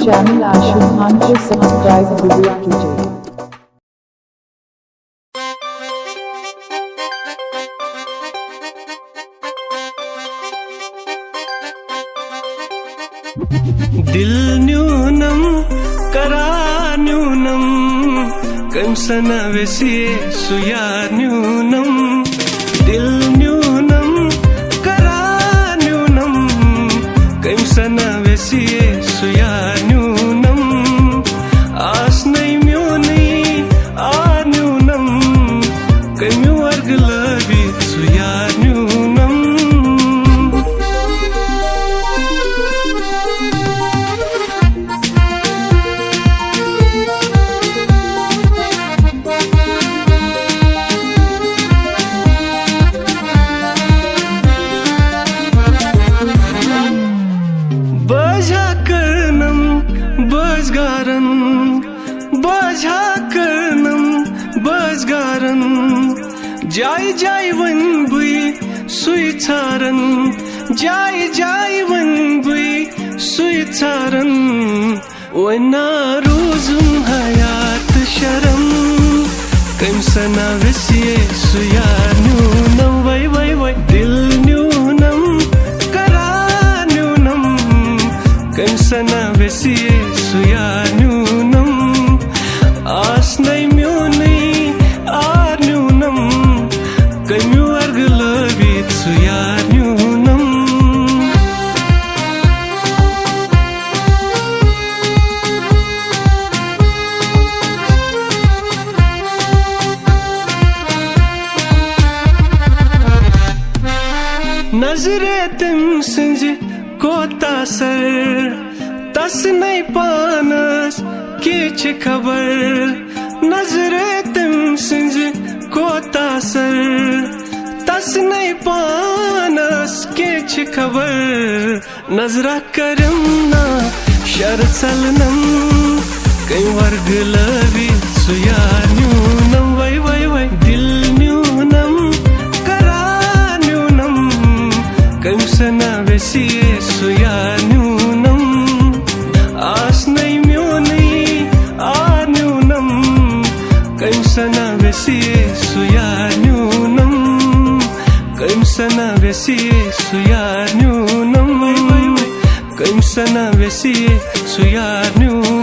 channel Ashubhanshu, subscribe Guru कीजिए। दिल न्यूनम करा न्यूनम कंसन वेसिये सुया न्यूनम दिल न्यूनम करा न्यूनम कंसन वेसिये सुया न्यूनम आस नहीं म्यो नहीं आ न्यूनम कम्यू वर्ग लबी सुया न्यूनम बजगारन जाय जाय वन बुई सुई छारन जाय जाय वन बुई सुई छारन वना रोजुम हयात शरम कंसना वेसिये सुया न्यूनम वै वै वै दिल न्यूनम करा न्यूनम कंसना वेसिये सुया न्यूनम आस नहीं म्यो नहीं आ न्यूनम कम्यू वर्ग लबी सुया न्यूनम नजरे तिम सिंज कोता सर तस नहीं पानस किछ खबर नजरे तिम सिंज कोता सर तस नहीं पानस किछ खबर नजरा करम ना शर चलनम कई वर्ग लबी सुया न्यूनम वै वै वै दिल न्यूनम करा न्यूनम कंसना वेसिये सुया न्यूनम आस नहीं म्यो नहीं आ न्यूनम कंसना वेसिये सुया न्यूनम कंसना वेसिये सुया न्यूनम कंसना वेसिये सुया न्यूनम